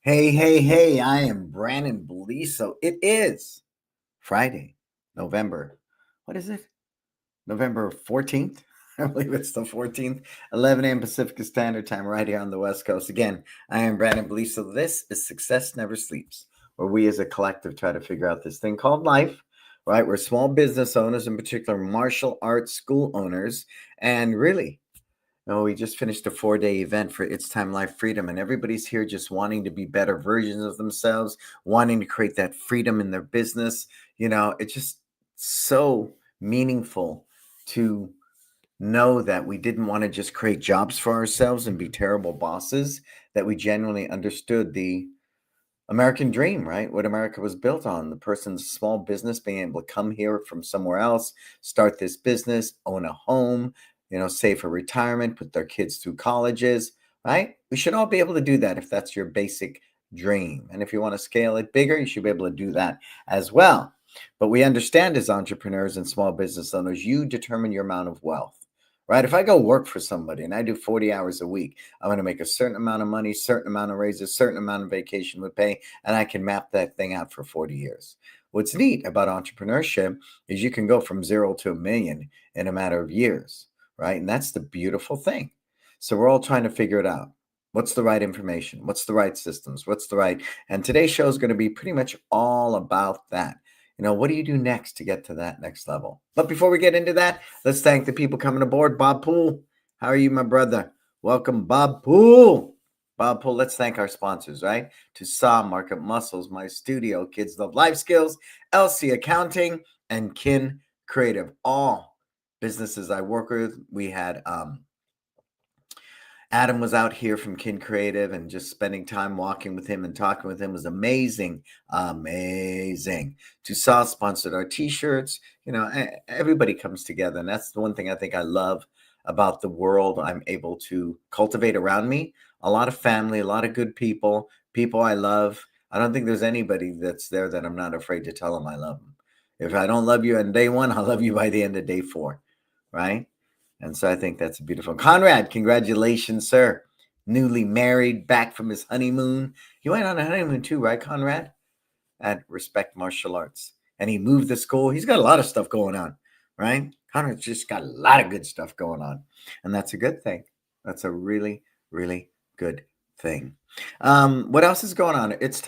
Hey, hey, hey, I am Brannon Beliso. It is Friday, November. What is it? November 14th? I believe it's the 14th, 11 a.m. Pacific Standard Time, right here on the West Coast. Again, I am Brannon Beliso. This is Success Never Sleeps, where we as a collective try to figure out this thing called life, right? We're small business owners, in particular, martial arts school owners, and really, no, we just finished a 4-day event for It's Time Life Freedom, and everybody's here just wanting to be better versions of themselves, wanting to create that freedom in their business. It's just so meaningful to know that we didn't want to just create jobs for ourselves and be terrible bosses, that we genuinely understood the American dream, right? What America was built on, the person's small business being able to come here from somewhere else, start this business, own a home, save for retirement, put their kids through colleges, right? We should all be able to do that if that's your basic dream. And if you want to scale it bigger, you should be able to do that as well. But we understand as entrepreneurs and small business owners, you determine your amount of wealth. Right? If I go work for somebody and I do 40 hours a week, I'm going to make a certain amount of money, certain amount of raises, certain amount of vacation with pay, and I can map that thing out for 40 years. What's neat about entrepreneurship is you can go from 0 to a million in a matter of years, right? And that's the beautiful thing. So we're all trying to figure it out. What's the right information? What's the right systems? And today's show is going to be pretty much all about that. What do you do next to get to that next level? But before we get into that, let's thank the people coming aboard. Bob Poole, how are you, my brother? Welcome, Bob Poole. Bob Poole, let's thank our sponsors, right? To Saw Market Muscles, My Studio, Kids Love Life Skills, LC Accounting, and Kin Creative. All businesses I work with. We had Adam was out here from Kin Creative, and just spending time walking with him and talking with him was amazing. Amazing. Tusaw sponsored our t-shirts. Everybody comes together. And that's the one thing I think I love about the world I'm able to cultivate around me. A lot of family, a lot of good people I love. I don't think there's anybody that's there that I'm not afraid to tell them I love them. If I don't love you on day 1, I'll love you by the end of day 4, right? And so I think that's beautiful. Conrad, congratulations, sir. Newly married, back from his honeymoon. He went on a honeymoon too, right, Conrad? At Respect Martial Arts. And he moved the school. He's got a lot of stuff going on, right? Conrad's just got a lot of good stuff going on. And that's a good thing. That's a really, really good thing. What else is going on? It's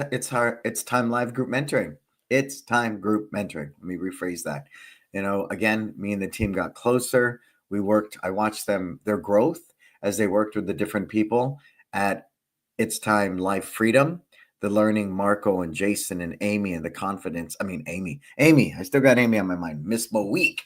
time live group mentoring. It's time group mentoring. Let me rephrase that. Again, me and the team got closer. I watched their growth as they worked with the different people at It's Time Life Freedom, the learning, Marco and Jason and Amy, and the confidence. Amy, I still got Amy on my mind. Miss Moweek.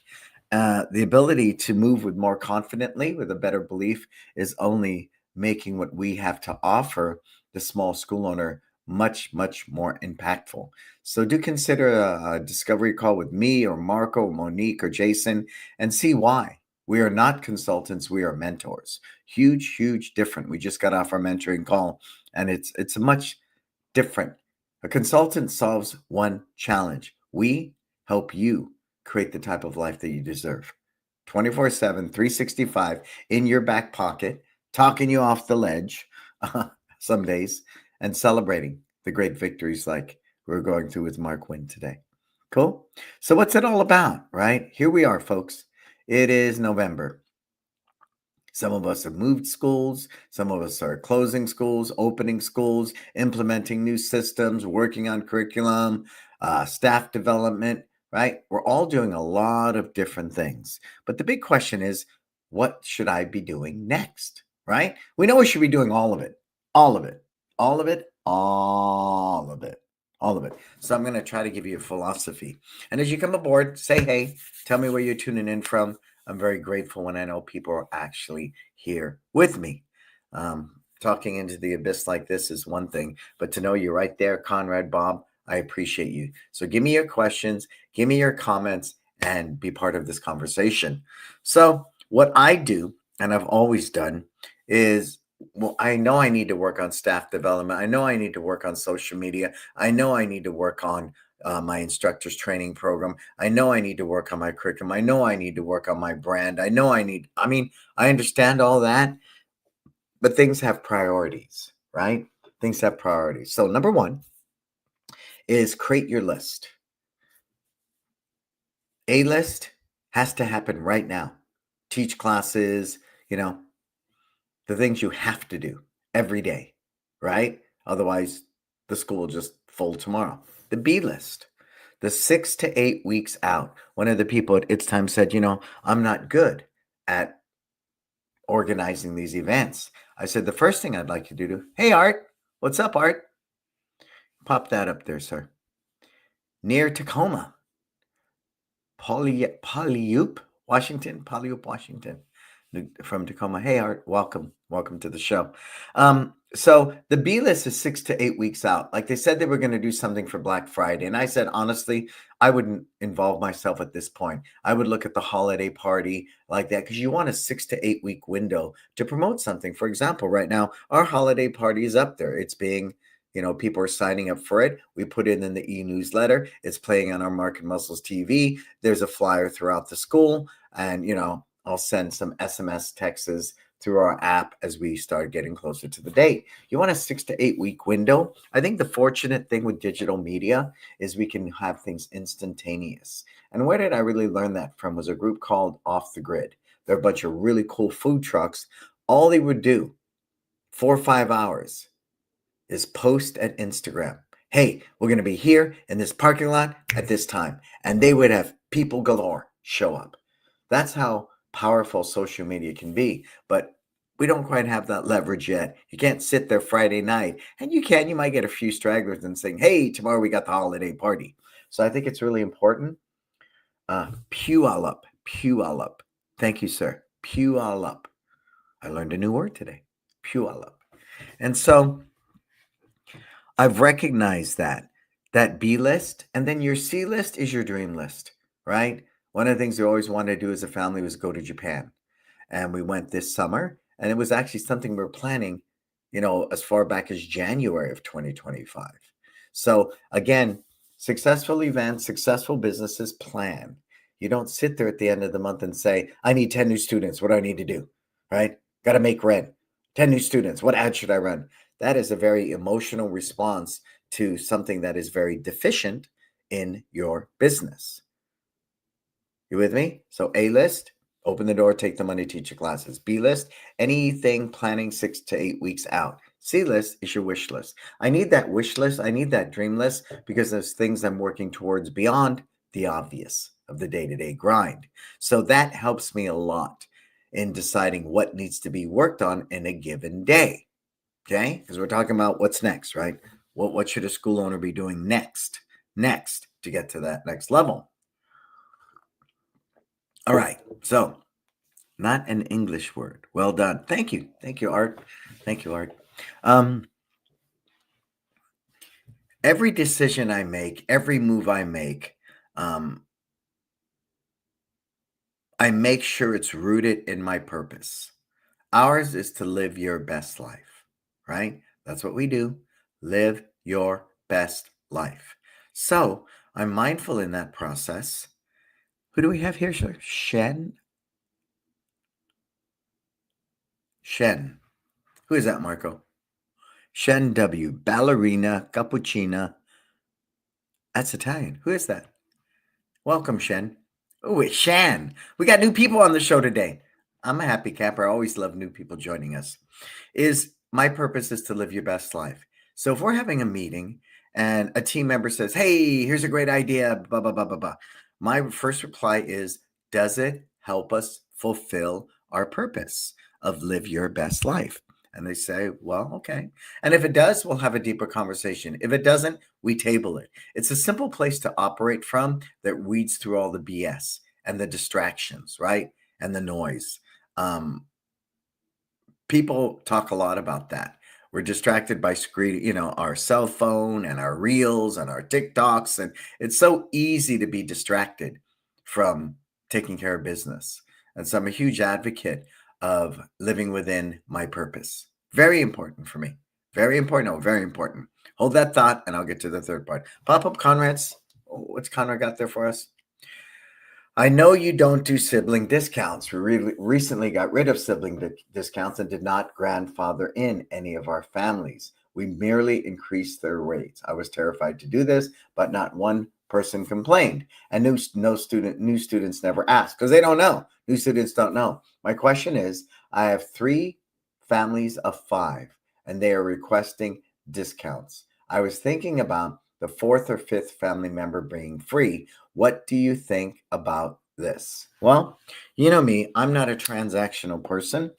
The ability to move with more confidently, with a better belief, is only making what we have to offer the small school owner much, much more impactful. So do consider a discovery call with me or Marco, or Monique, or Jason, and see why. We are not consultants. We are mentors. Huge, huge different. We just got off our mentoring call, and it's a much different. A consultant solves one challenge. We help you create the type of life that you deserve. 24/7, 365 in your back pocket, talking you off the ledge some days, and celebrating the great victories like we're going through with Mark Wynn today. Cool. So what's it all about, right? Here we are, folks. It is November. Some of us have moved schools. Some of us are closing schools, opening schools, implementing new systems, working on curriculum, staff development, right? We're all doing a lot of different things. But the big question is, what should I be doing next, right? We know we should be doing all of it, all of it, all of it, all of it, all of it. So I'm going to try to give you a philosophy. And as you come aboard, say hey, tell me where you're tuning in from. I'm very grateful when I know people are actually here with me. Talking into the abyss like this is one thing, but to know you're right there, Conrad, Bob, I appreciate you. So give me your questions, give me your comments, and be part of this conversation. So what I do, and I've always done, is I know I need to work on staff development. I know I need to work on social media. I know I need to work on my instructors training program. I know I need to work on my curriculum. I know I need to work on my brand. I understand all that, but things have priorities, right? Things have priorities. So number one is create your list. A list has to happen right now. Teach classes, the things you have to do every day, right? Otherwise, the school will just fold tomorrow. The B list, the 6 to 8 weeks out. One of the people at It's Time said, I'm not good at organizing these events. I said, the first thing I'd like you to do, hey, Art, what's up, Art? Pop that up there, sir. Near Tacoma, Puyallup, Washington, from Tacoma. Hey, Art, welcome to the show. So the B list is 6 to 8 weeks out. Like they said, they were going to do something for Black Friday, and I said honestly, I wouldn't involve myself at this point. I would look at the holiday party like that because you want a 6 to 8 week window to promote something. For example, right now our holiday party is up there. It's being people are signing up for it. We put it in the e-newsletter. It's playing on our Market Muscles TV. There's a flyer throughout the school. And, I'll send some SMS texts through our app as we start getting closer to the date. You want a 6 to 8 week window. I think the fortunate thing with digital media is we can have things instantaneous. And where did I really learn that from was a group called Off the Grid. They're a bunch of really cool food trucks. All they would do 4 or 5 hours is post at Instagram. Hey, we're going to be here in this parking lot at this time. And they would have people galore show up. That's how powerful social media can be. But we don't quite have that leverage yet. You can't sit there Friday night. And you might get a few stragglers and saying, hey, tomorrow we got the holiday party. So I think it's really important. Puyallup. Thank you, sir. Puyallup. I learned a new word today. Puyallup. And so I've recognized that B list, and then your C list is your dream list, right? One of the things we always wanted to do as a family was go to Japan. And we went this summer, and it was actually something we were planning, as far back as January of 2025. So again, successful events, successful businesses plan. You don't sit there at the end of the month and say, I need 10 new students. What do I need to do? Right? Got to make rent. 10 new students. What ad should I run? That is a very emotional response to something that is very deficient in your business. You with me? So A list, open the door, take the money, teach your classes. B list, anything planning 6 to 8 weeks out. C list is your wish list. I need that wish list. I need that dream list because there's things I'm working towards beyond the obvious of the day-to-day grind. So that helps me a lot in deciding what needs to be worked on in a given day. Okay, because we're talking about what's next, right? What should a school owner be doing next to get to that next level? All right, so not an English word. Well done. Thank you, Art. Thank you, Art. Every decision I make, every move I make, I make sure it's rooted in my purpose. Ours is to live your best life, right? That's what we do. Live your best life. So I'm mindful in that process. Who do we have here, sir? Shen. Who is that, Marco? Shen W. Ballerina, Cappuccina. That's Italian. Who is that? Welcome, Shen. Oh, it's Shan. We got new people on the show today. I'm a happy camper. I always love new people joining us. My purpose is to live your best life. So if we're having a meeting and a team member says, hey, here's a great idea, blah, blah, blah, blah, blah. My first reply is, does it help us fulfill our purpose of live your best life? And they say, well, okay. And if it does, we'll have a deeper conversation. If it doesn't, we table it. It's a simple place to operate from that weeds through all the BS and the distractions, right? And the noise. People talk a lot about that. We're distracted by screen, our cell phone and our reels and our TikToks. And it's so easy to be distracted from taking care of business. And so I'm a huge advocate of living within my purpose. Very important for me. Very important. Oh, very important. Hold that thought and I'll get to the third part. Pop up Conrad's. What's Conrad got there for us? I know you don't do sibling discounts. We recently got rid of sibling discounts and did not grandfather in any of our families. We merely increased their rates. I was terrified to do this, but not one person complained. And new students never ask because they don't know. New students don't know. My question is, I have 3 families of 5, and they are requesting discounts. I was thinking about the 4th or 5th family member being free. What do you think about this? Well, you know me, I'm not a transactional person.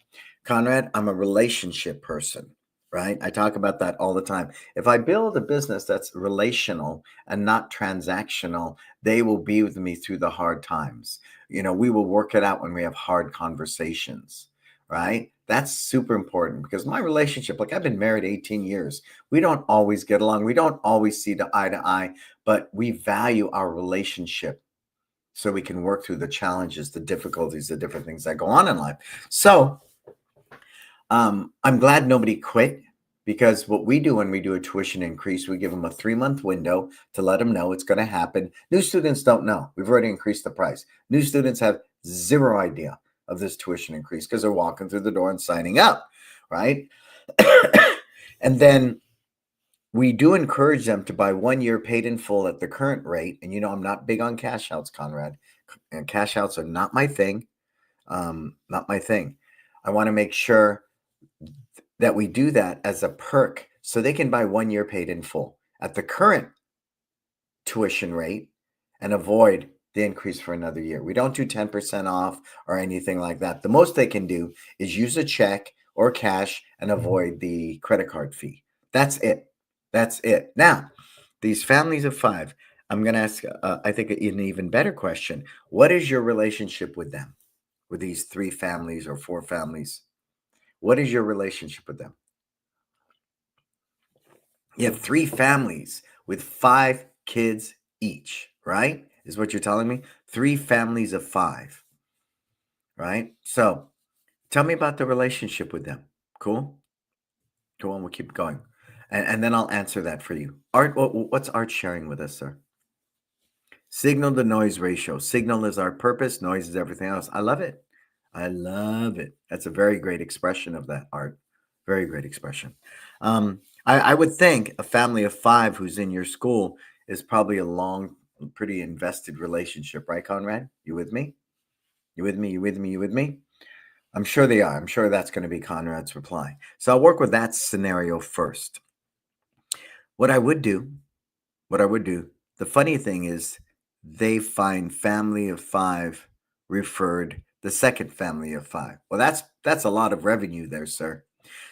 Conrad, I'm a relationship person, right? I talk about that all the time. If I build a business that's relational and not transactional, they will be with me through the hard times. We will work it out when we have hard conversations, right? That's super important because my relationship, like I've been married 18 years, we don't always get along. We don't always see eye to eye, but we value our relationship so we can work through the challenges, the difficulties, the different things that go on in life. So I'm glad nobody quit because what we do when we do a tuition increase, we give them a 3-month window to let them know it's going to happen. New students don't know. We've already increased the price. New students have zero idea of this tuition increase because they're walking through the door and signing up, right? And then we do encourage them to buy 1 year paid in full at the current rate. And I'm not big on cash outs, Conrad. And cash outs are not my thing. Not my thing. I want to make sure that we do that as a perk so they can buy 1 year paid in full at the current tuition rate and avoid the increase for another year. We don't do 10% off or anything like that. The most they can do is use a check or cash and avoid the credit card fee. That's it. That's it. Now, these families of 5, I'm going to ask, I think, an even better question. What is your relationship with them, with these 3 families or 4 families? What is your relationship with them? You have 3 families with 5 kids each, right? Is what you're telling me? 3 families of 5, right? So tell me about the relationship with them. Cool? Go on, we'll keep going. And then I'll answer that for you. Art, what's Art sharing with us, sir? Signal to noise ratio. Signal is our purpose, noise is everything else. I love it. I love it. That's a very great expression of that, Art. Very great expression. I would think a family of 5 who's in your school is probably a long, pretty invested relationship, right, Conrad? You with me? You with me? You with me? You with me? I'm sure they are. I'm sure that's going to be Conrad's reply. So I'll work with that scenario first. What I would do, the funny thing is they find family of 5 referred the second family of 5. Well, that's a lot of revenue there, sir.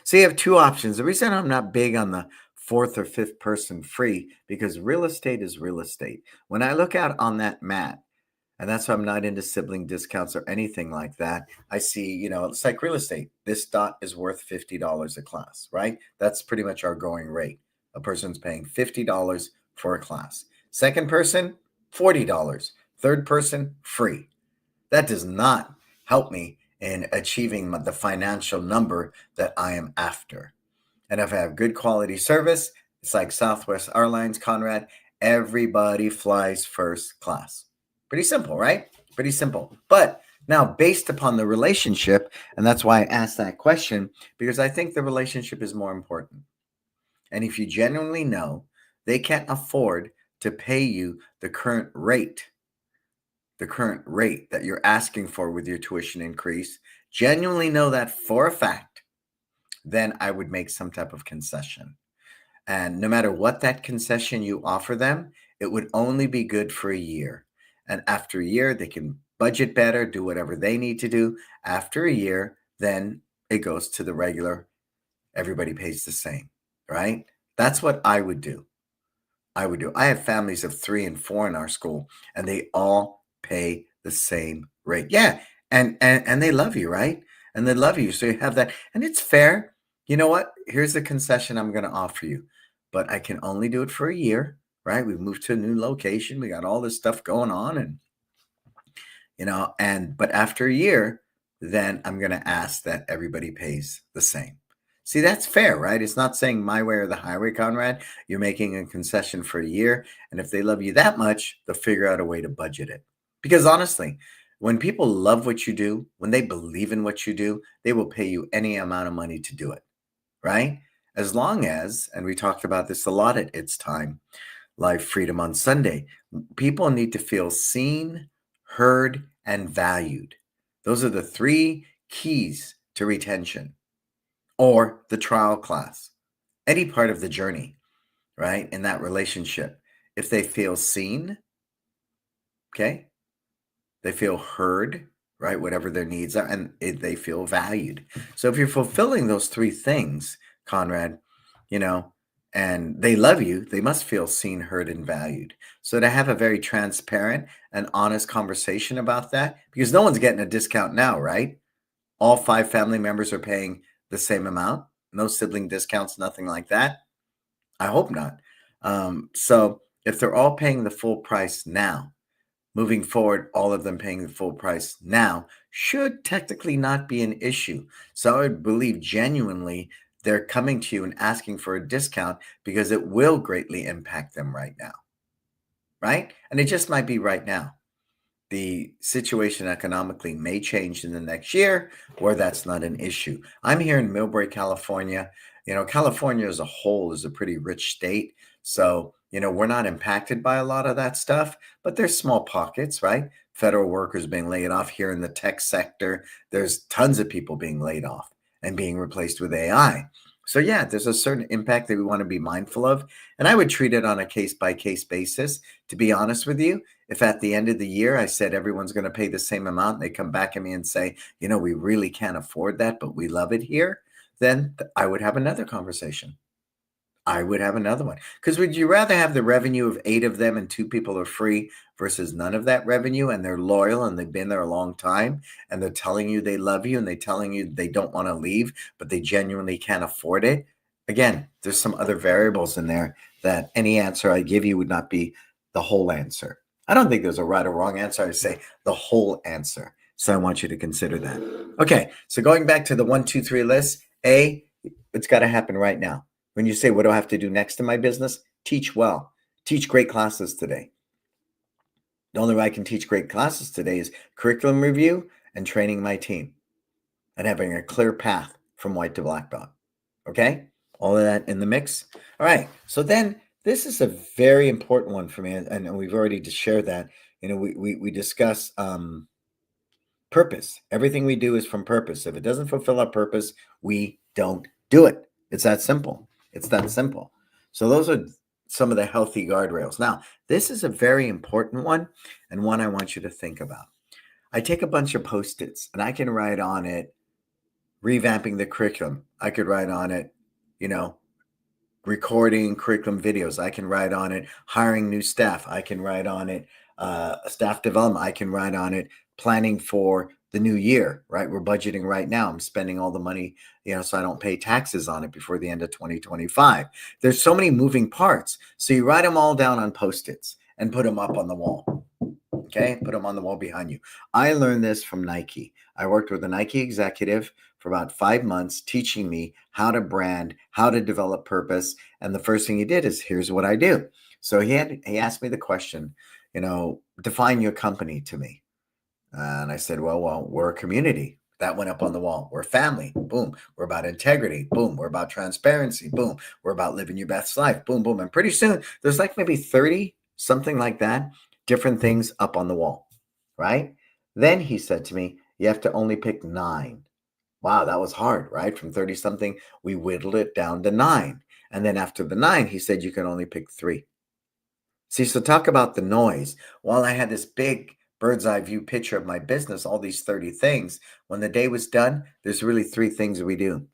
So you have 2 options. The reason I'm not big on the 4th or 5th person free, because real estate is real estate. When I look out on that mat, and that's why I'm not into sibling discounts or anything like that. I see, it's like real estate. This dot is worth $50 a class, right? That's pretty much our going rate. A person's paying $50 for a class. Second person, $40. Third person, free. That does not help me in achieving the financial number that I am after. And if I have good quality service, it's like Southwest Airlines, Conrad, everybody flies first class. Pretty simple, right? Pretty simple. But now, based upon the relationship, and that's why I asked that question, because I think the relationship is more important. And if you genuinely know they can't afford to pay you the current rate that you're asking for with your tuition increase, genuinely know that for a fact, then I would make some type of concession. And no matter what that concession you offer them, it would only be good for a year. And after a year, they can budget better, do whatever they need to do. After a year, then it goes to the regular, everybody pays the same, right? That's what I would do. I have families of 3 and 4 in our school, and they all pay the same rate. Yeah, and they love you, right? And they love you. So you have that, and it's fair. You know what? Here's the concession I'm going to offer you, but I can only do it for a year, right? We've moved to a new location. We got all this stuff going on, and but after a year, then I'm going to ask that everybody pays the same. See, that's fair, right? It's not saying my way or the highway, Conrad. You're making a concession for a year. And if they love you that much, they'll figure out a way to budget it. Because honestly, when people love what you do, when they believe in what you do, they will pay you any amount of money to do it, right? As long as, and we talked about this a lot at It's Time, Live Freedom on Sunday, people need to feel seen, heard, and valued. Those are the three keys to retention or the trial class, any part of the journey, right? In that relationship. If they feel seen, okay, they feel heard, right? Whatever their needs are, and they feel valued. So if you're fulfilling those three things, Conrad, you know, and they love you, they must feel seen, heard, and valued. So to have a very transparent and honest conversation about that, because no one's getting a discount now, right? All five family members are paying the same amount, no sibling discounts, nothing like that. I hope not. So if they're all paying the full price now, moving forward, all of them paying the full price now should technically not be an issue. So I would believe genuinely they're coming to you and asking for a discount because it will greatly impact them right now, right? And it just might be right now. The situation economically may change in the next year, or that's not an issue. I'm here in Millbrae, California. California as a whole is a pretty rich state. So, we're not impacted by a lot of that stuff, but there's small pockets, right? Federal workers being laid off here in the tech sector. There's tons of people being laid off and being replaced with AI. So, yeah, there's a certain impact that we want to be mindful of. And I would treat it on a case by case basis. To be honest with you, if at the end of the year I said everyone's going to pay the same amount, and they come back at me and say, we really can't afford that, but we love it here, then I would have another conversation. I would have another one. Because would you rather have the revenue of 8 of them and 2 people are free versus none of that revenue and they're loyal and they've been there a long time and they're telling you they love you and they're telling you they don't want to leave, but they genuinely can't afford it? Again, there's some other variables in there that any answer I give you would not be the whole answer. I don't think there's a right or wrong answer. I say the whole answer. So I want you to consider that. Okay, so going back to the 1, 2, 3 list, A, it's got to happen right now. When you say, what do I have to do next in my business? Teach well. Teach great classes today. The only way I can teach great classes today is curriculum review and training my team and having a clear path from white to black belt. Okay? All of that in the mix. All right. So then this is a very important one for me. And we've already just shared that. We discuss purpose. Everything we do is from purpose. If it doesn't fulfill our purpose, we don't do it. It's that simple. It's that simple. So those are some of the healthy guardrails. Now, this is a very important one and one I want you to think about. I take a bunch of Post-its and I can write on it, revamping the curriculum. I could write on it, recording curriculum videos. I can write on it, hiring new staff. I can write on it, staff development. I can write on it, planning for the new year, right? We're budgeting right now. I'm spending all the money, so I don't pay taxes on it before the end of 2025. There's so many moving parts. So you write them all down on Post-its and put them up on the wall. Okay, put them on the wall behind you. I learned this from Nike. I worked with a Nike executive for about 5 months, teaching me how to brand, how to develop purpose. And the first thing he did is, here's what I do. So he asked me the question, define your company to me. And I said, well, we're a community. That went up on the wall. We're family. Boom. We're about integrity. Boom. We're about transparency. Boom. We're about living your best life. Boom, boom. And pretty soon there's like maybe 30, something like that, different things up on the wall, right? Then he said to me, you have to only pick 9. Wow, that was hard, right? From 30 something, we whittled it down to 9. And then after the 9, he said, you can only pick 3. See, so talk about the noise. While I had this big bird's eye view picture of my business, all these 30 things, when the day was done, there's really 3 things we do.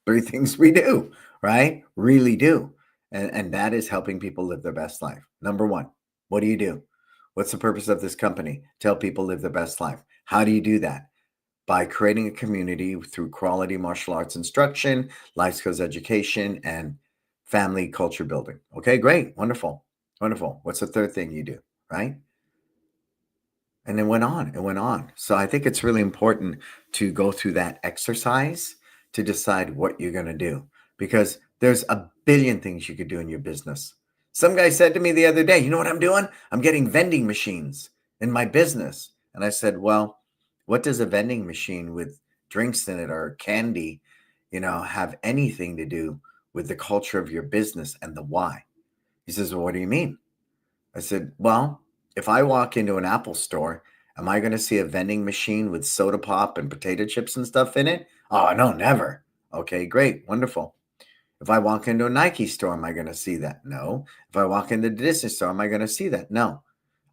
3 things we do, right? Really do. And that is helping people live their best life. Number 1, what do you do? What's the purpose of this company? To help people live their best life. How do you do that? By creating a community through quality martial arts instruction, life skills education, and family culture building. Okay, great. Wonderful. Wonderful. What's the third thing you do? Right? And it went on. It went on. So I think it's really important to go through that exercise to decide what you're going to do, because there's a billion things you could do in your business. Some guy said to me the other day, you know what I'm doing? I'm getting vending machines in my business. And I said, well, what does a vending machine with drinks in it or candy, have anything to do with the culture of your business and the why. He says, well, what do you mean? I said, well, if I walk into an Apple store, am I going to see a vending machine with soda pop and potato chips and stuff in it? Oh, no, never. Okay, great, wonderful. If I walk into a Nike store, am I going to see that? No. If I walk into the Disney store, am I going to see that? No.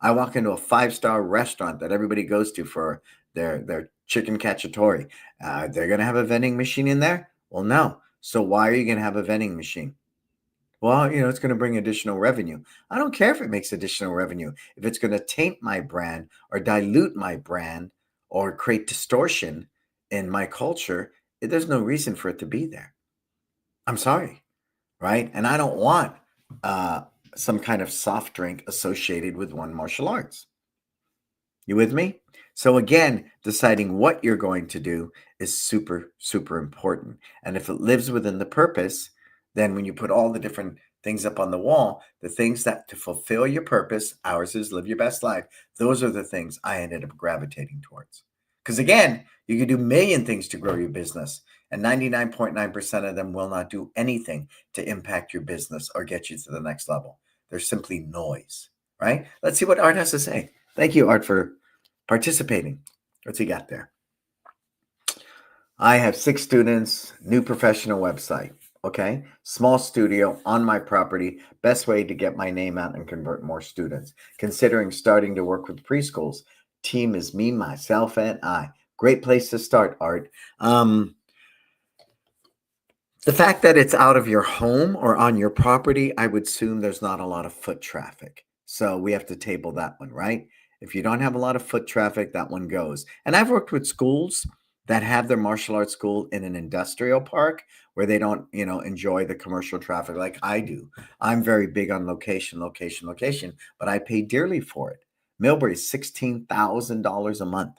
I walk into a five-star restaurant that everybody goes to for their chicken cacciatore. They're going to have a vending machine in there? Well, no. So why are you going to have a vending machine? Well, it's going to bring additional revenue. I don't care if it makes additional revenue. If it's going to taint my brand or dilute my brand or create distortion in my culture, there's no reason for it to be there. I'm sorry, right? And I don't want uh, some kind of soft drink associated with one martial arts. You with me? So again, deciding what you're going to do is super, super important. And if it lives within the purpose, then when you put all the different things up on the wall, the things that to fulfill your purpose, ours is live your best life. Those are the things I ended up gravitating towards. Because again, you can do a million things to grow your business, and 99.9% of them will not do anything to impact your business or get you to the next level. They're simply noise, right? Let's see what Art has to say. Thank you, Art, for participating. What's he got there? I have 6 students, new professional website. Okay. Small studio on my property. Best way to get my name out and convert more students. Considering starting to work with preschools. Team is me, myself, and I. Great place to start, Art. The fact that it's out of your home or on your property, I would assume there's not a lot of foot traffic. So we have to table that one, right? If you don't have a lot of foot traffic, that one goes. And I've worked with schools that have their martial arts school in an industrial park where they don't, enjoy the commercial traffic like I do. I'm very big on location, location, location, but I pay dearly for it. Millbury is $16,000 a month.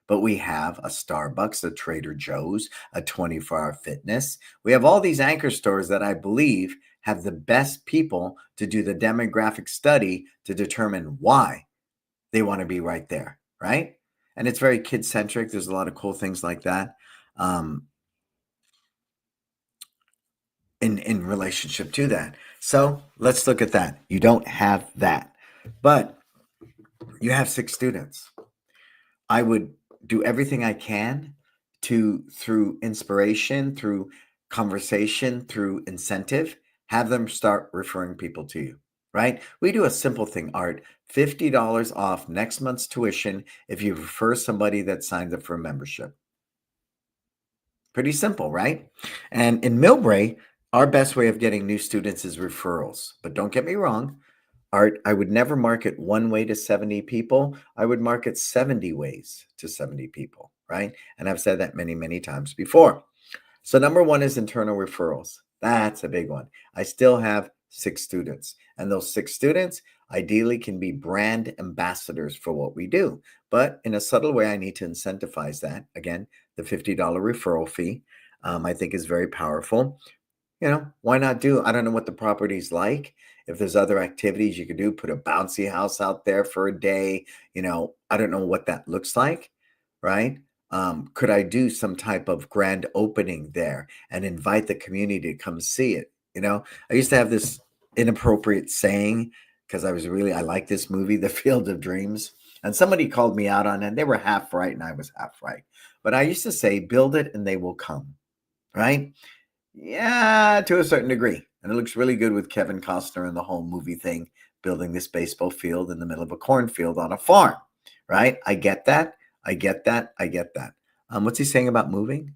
But we have a Starbucks, a Trader Joe's, a 24-hour fitness. We have all these anchor stores that I believe have the best people to do the demographic study to determine why they want to be right there, right? And it's very kid-centric. There's a lot of cool things like that in relationship to that. So let's look at that. You don't have that, but you have 6 students. I would do everything I can through inspiration, through conversation, through incentive, have them start referring people to you, right? We do a simple thing, Art, $50 off next month's tuition if you refer somebody that signs up for a membership. Pretty simple, right? And in Millbrae, our best way of getting new students is referrals. But don't get me wrong, Art, I would never market one way to 70 people. I would market 70 ways to 70 people, right? And I've said that many, many times before. So number one is internal referrals. That's a big one. I still have 6 students, and those 6 students ideally can be brand ambassadors for what we do. But in a subtle way, I need to incentivize that. Again, the $50 referral fee, I think is very powerful. Why not I don't know what the property's like. If there's other activities you could do, put a bouncy house out there for a day. I don't know what that looks like, right? Could I do some type of grand opening there and invite the community to come see it? I used to have this inappropriate saying because I like this movie, The Field of Dreams. And somebody called me out on it. They were half right and I was half right. But I used to say, build it and they will come, right? Yeah, to a certain degree. And it looks really good with Kevin Costner and the whole movie thing, building this baseball field in the middle of a cornfield on a farm, right? I get that. I get that. I get that. What's he saying about moving?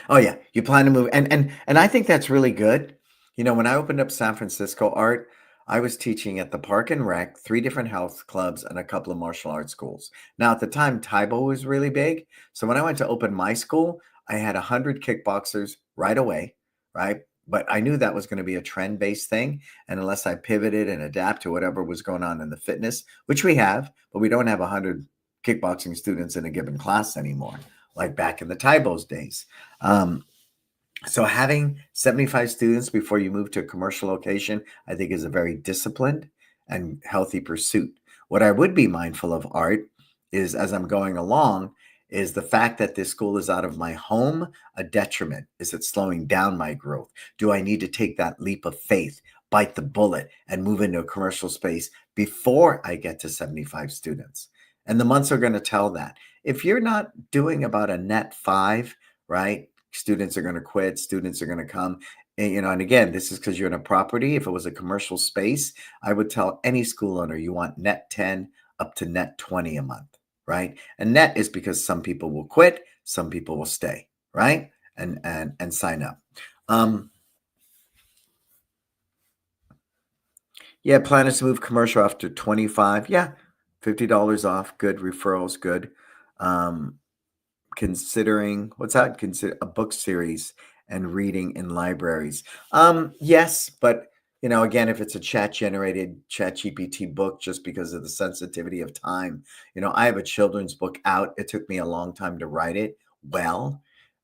Oh yeah, you plan to move, and I think that's really good. When I opened up San Francisco, Art, I was teaching at the Park and Rec, 3 different health clubs, and a couple of martial arts schools. Now at the time, Taibo was really big, so when I went to open my school, I had 100 kickboxers right away, right? But I knew that was going to be a trend-based thing, and unless I pivoted and adapt to whatever was going on in the fitness, which we have, but we don't have 100 kickboxing students in a given class anymore, like back in the Taibo's days. So having 75 students before you move to a commercial location, I think is a very disciplined and healthy pursuit. What I would be mindful of, Art, is as I'm going along, Is the fact that this school is out of my home a detriment? Is it slowing down my growth? Do I need to take that leap of faith, bite the bullet, and move into a commercial space before I get to 75 students? And the months are going to tell that. If you're not doing about a net five, right? Students are going to quit, students are going to come. And again, this is because you're in a property. If it was a commercial space, I would tell any school owner you want net 10 up to net 20 a month, right? And net is because some people will quit, some people will stay, right? And sign up. Yeah, plan is to move commercial after 25. Yeah, $50 off. Good referrals, good. Um, Considering what's that? Consider a book series and reading in libraries. Yes, but again, if it's a chat generated chat GPT book, just because of the sensitivity of time, I have a children's book out. It took me a long time to write it. Well,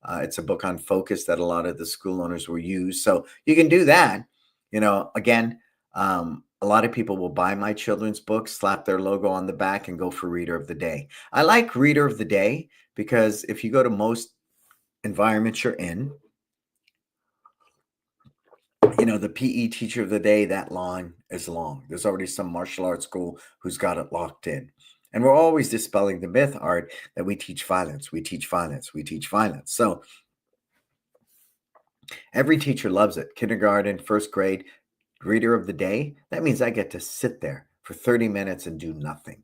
it's a book on focus that a lot of the school owners will use. So you can do that. Again, a lot of people will buy my children's book, slap their logo on the back, and go for Reader of the Day. I like Reader of the Day because if you go to most environments you're in, the PE teacher of the day, that line is long. There's already some martial arts school who's got it locked in. And we're always dispelling the myth, Art, that we teach violence, we teach violence, we teach violence. So every teacher loves it. Kindergarten, first grade, Reader of the Day. That means I get to sit there for 30 minutes and do nothing,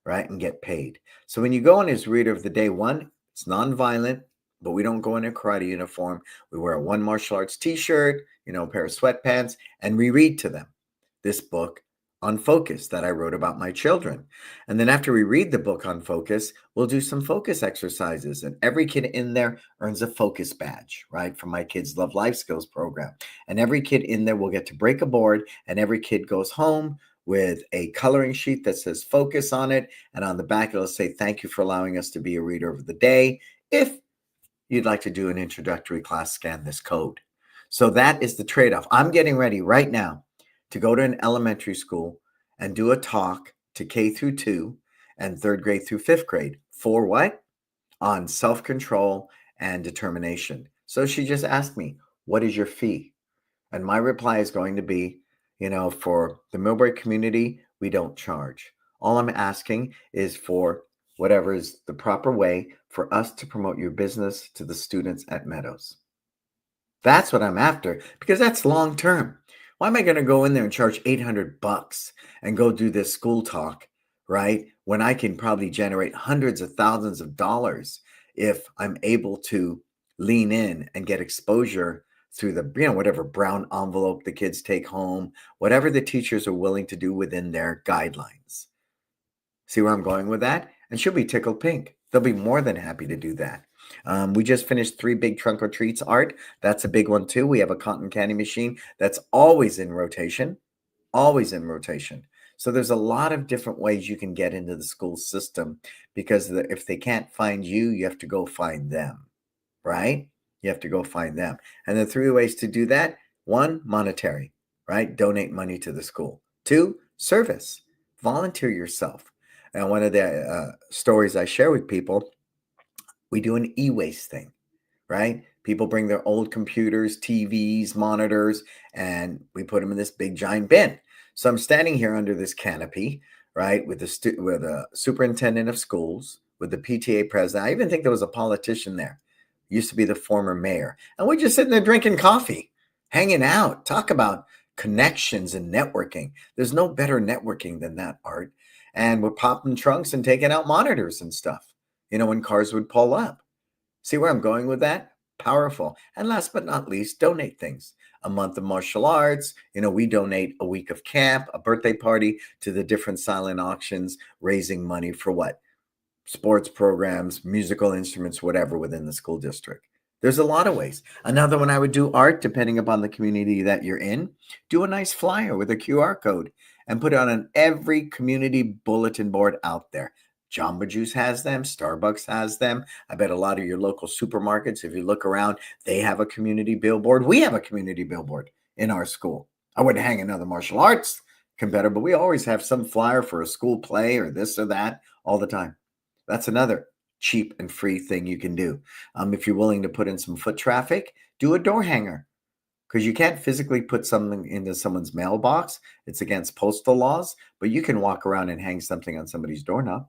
right? And get paid. So when you go on his Reader of the Day, one, it's nonviolent, but we don't go in a karate uniform. We wear a one martial arts t-shirt, a pair of sweatpants, and we read to them this book on focus that I wrote about my children. And then after we read the book on focus, we'll do some focus exercises. And every kid in there earns a focus badge, right? From my Kids Love Life Skills program. And every kid in there will get to break a board, and every kid goes home with a coloring sheet that says focus on it. And on the back, it'll say, thank you for allowing us to be a reader of the day. If you'd like to do an introductory class, scan this code. So that is the trade-off. I'm getting ready right now to go to an elementary school and do a talk to K through 2 and third grade through fifth grade. For what? On self-control and determination. So she just asked me, what is your fee? And my reply is going to be, for the Millbrae community, we don't charge. All I'm asking is for whatever is the proper way for us to promote your business to the students at Meadows. That's what I'm after, because that's long term. Why am I going to go in there and charge $800 and go do this school talk, right? When I can probably generate hundreds of thousands of dollars if I'm able to lean in and get exposure through the, whatever brown envelope the kids take home, whatever the teachers are willing to do within their guidelines. See where I'm going with that? And she'll be tickled pink. They'll be more than happy to do that. We just finished 3 big trunk or treats, Art. That's a big one too. We have a cotton candy machine that's always in rotation, always in rotation. So there's a lot of different ways you can get into the school system, because if they can't find you, you have to go find them, right? You have to go find them. And the 3 ways to do that: 1, monetary, right? Donate money to the school. 2, service, volunteer yourself. And one of the stories I share with people, we do an e-waste thing, right? People bring their old computers, TVs, monitors, and we put them in this big giant bin. So I'm standing here under this canopy, right, with the superintendent of schools, with the PTA president. I even think there was a politician there. Used to be the former mayor. And we're just sitting there drinking coffee, hanging out, talk about connections and networking. There's no better networking than that, Art. And we're popping trunks and taking out monitors and stuff, when cars would pull up. See where I'm going with that? Powerful. And last but not least, donate things. A month of martial arts. We donate a week of camp, a birthday party, to the different silent auctions, raising money for what? Sports programs, musical instruments, whatever within the school district. There's a lot of ways. Another one I would do, Art, depending upon the community that you're in, do a nice flyer with a QR code and put it on every community bulletin board out there. Jamba Juice has them. Starbucks has them. I bet a lot of your local supermarkets, if you look around, they have a community billboard. We have a community billboard in our school. I wouldn't hang another martial arts competitor, but we always have some flyer for a school play or this or that all the time. That's another. cheap and free thing you can do. If you're willing to put in some foot traffic, do a door hanger because you can't physically put something into someone's mailbox. It's against postal laws, but you can walk around and hang something on somebody's doorknob.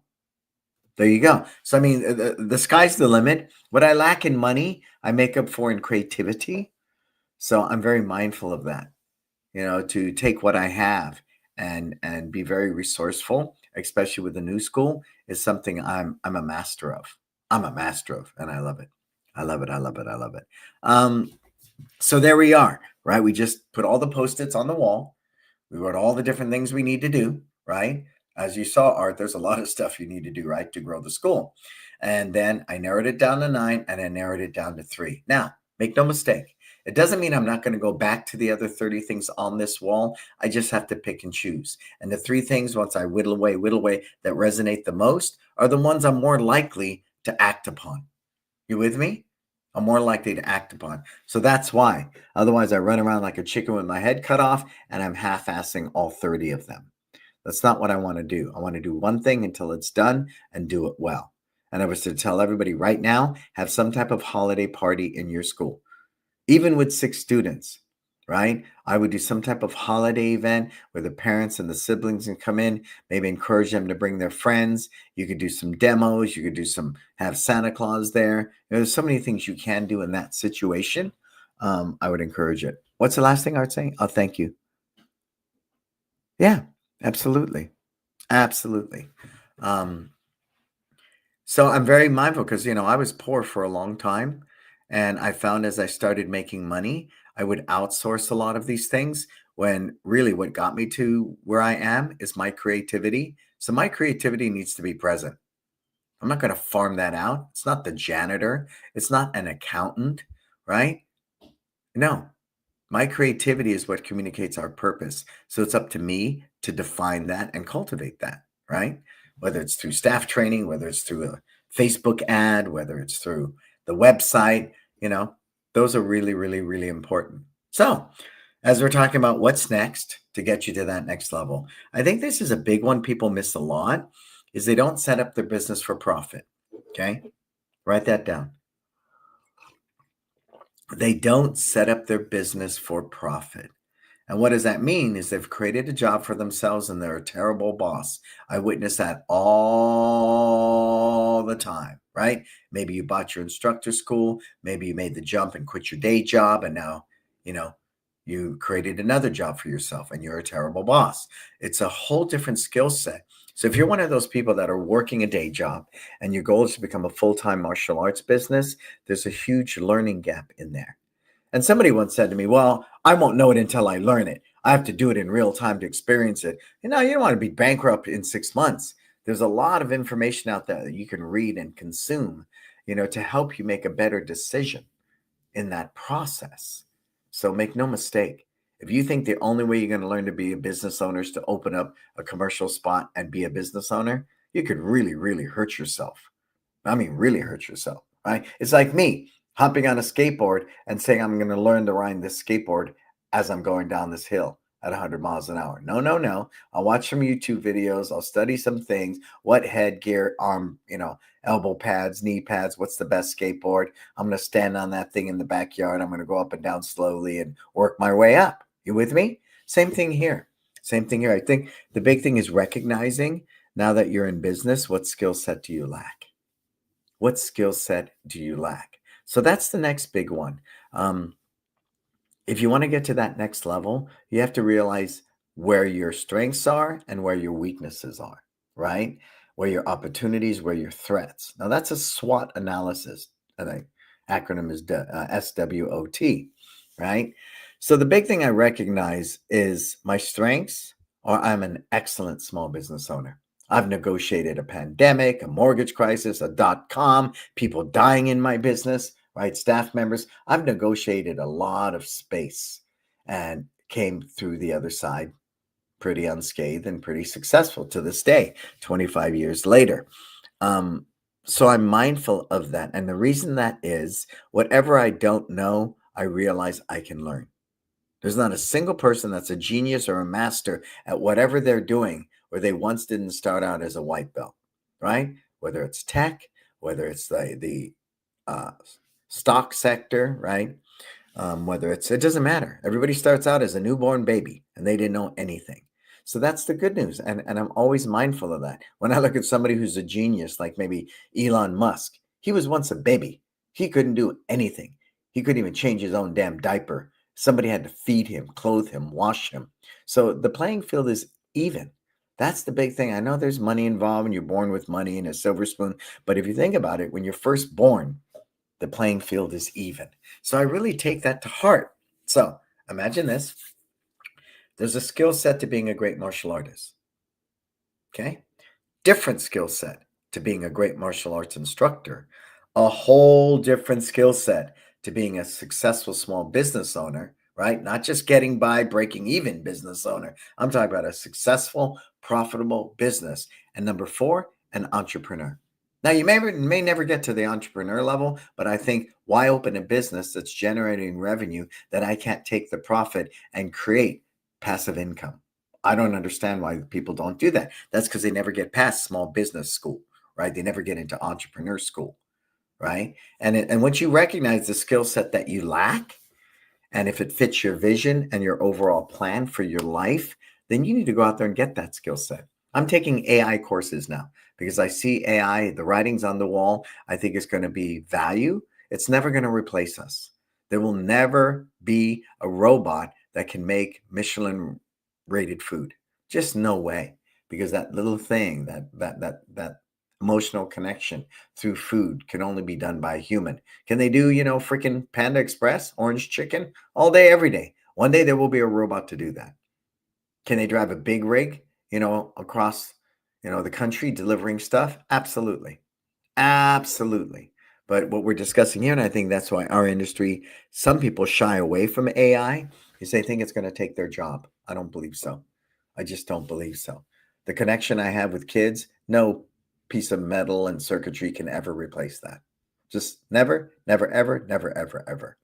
There you go. So, I mean, the sky's the limit. What I lack in money, I make up for in creativity. So I'm very mindful of that, to take what I have and be very resourceful, especially with the new school, is something I'm a master of. I'm a master of, and I love it. I love it. I love it. I love it. Um, so there we are, right? We just put all the post-its on the wall. We wrote all the different things we need to do, right? As you saw, Art, there's a lot of stuff you need to do, right, to grow the school. And then I narrowed it down to 9 and I narrowed it down to 3. Now, make no mistake. It doesn't mean I'm not going to go back to the other 30 things on this wall. I just have to pick and choose. And the 3 things, once I whittle away, that resonate the most are the ones I'm more likely to act upon. You with me? I'm more likely to act upon. So that's why. Otherwise, I run around like a chicken with my head cut off and I'm half-assing all 30 of them. That's not what I want to do. I want to do one thing until it's done and do it well. And I was to tell everybody right now, have some type of holiday party in your school. Even with 6 students, right? I would do some type of holiday event where the parents and the siblings can come in, maybe encourage them to bring their friends. You could do some demos. You could have Santa Claus there. There's so many things you can do in that situation. I would encourage it. What's the last thing I would say? Oh, thank you. Yeah, absolutely. Absolutely. Um, So I'm very mindful because, I was poor for a long time. And I found as I started making money, I would outsource a lot of these things when really what got me to where I am is my creativity. So my creativity needs to be present. I'm not going to farm that out. It's not the janitor, it's not an accountant, right? No, my creativity is what communicates our purpose. So it's up to me to define that and cultivate that, right? Whether it's through staff training, whether it's through a Facebook ad, whether it's through the website, those are really, really, really important. So, as we're talking about what's next to get you to that next level, I think this is a big one people miss a lot is they don't set up their business for profit. Okay? Write that down. They don't set up their business for profit. And what does that mean is they've created a job for themselves and they're a terrible boss. I witness that all the time, right? Maybe you bought your instructor school, maybe you made the jump and quit your day job and now, you created another job for yourself and you're a terrible boss. It's a whole different skill set. So if you're one of those people that are working a day job and your goal is to become a full-time martial arts business, there's a huge learning gap in there. And somebody once said to me, well, I won't know it until I learn it. I have to do it in real time to experience it. You don't want to be bankrupt in 6 months. There's a lot of information out there that you can read and consume, to help you make a better decision in that process. So make no mistake. If you think the only way you're going to learn to be a business owner is to open up a commercial spot and be a business owner, you could really, really hurt yourself. I mean, really hurt yourself, right? It's like me hopping on a skateboard and saying I'm going to learn to ride this skateboard as I'm going down this hill at 100 miles an hour. No, no, no. I'll watch some YouTube videos. I'll study some things. What headgear, arm, elbow pads, knee pads. What's the best skateboard? I'm going to stand on that thing in the backyard. I'm going to go up and down slowly and work my way up. You with me? Same thing here. Same thing here. I think the big thing is recognizing now that you're in business, what skill set do you lack? What skill set do you lack? So that's the next big one. If you want to get to that next level, you have to realize where your strengths are and where your weaknesses are, right? Where your opportunities, where your threats. Now, that's a SWOT analysis. And the acronym is SWOT, right? So the big thing I recognize is my strengths are I'm an excellent small business owner. I've negotiated a pandemic, a mortgage crisis, a .com, people dying in my business, right? Staff members. I've negotiated a lot of space and came through the other side pretty unscathed and pretty successful to this day, 25 years later. So I'm mindful of that. And the reason that is whatever I don't know, I realize I can learn. There's not a single person that's a genius or a master at whatever they're doing where they once didn't start out as a white belt, right? Whether it's tech, whether it's the uh, stock sector, right? Whether it doesn't matter. Everybody starts out as a newborn baby and they didn't know anything. So that's the good news. And I'm always mindful of that. When I look at somebody who's a genius, like maybe Elon Musk, he was once a baby. He couldn't do anything. He couldn't even change his own damn diaper. Somebody had to feed him, clothe him, wash him. So the playing field is even. That's the big thing. I know there's money involved and you're born with money and a silver spoon. But if you think about it, when you're first born, the playing field is even. So I really take that to heart. So imagine this. There's a skill set to being a great martial artist. Okay. Different skill set to being a great martial arts instructor. A whole different skill set to being a successful small business owner, right? Not just getting by, breaking even business owner. I'm talking about a successful, profitable business. And number four, an entrepreneur. Now, you may never get to the entrepreneur level, but I think why open a business that's generating revenue that I can't take the profit and create passive income? I don't understand why people don't do that. That's because they never get past small business school, right? They never get into entrepreneur school, right? And once you recognize the skill set that you lack, and if it fits your vision and your overall plan for your life, then you need to go out there and get that skill set. I'm taking AI courses now because I see AI, the writing's on the wall. I think it's going to be value. It's never going to replace us. There will never be a robot that can make Michelin rated food. Just no way. Because that little thing, that emotional connection through food can only be done by a human. Can they do, freaking Panda Express, orange chicken all day, every day? One day there will be a robot to do that. Can they drive a big rig, across, the country delivering stuff? Absolutely. Absolutely. But what we're discussing here, and I think that's why our industry, some people shy away from AI, is they think it's going to take their job. I don't believe so. I just don't believe so. The connection I have with kids, no piece of metal and circuitry can ever replace that. Just never, never, ever, never, ever, ever.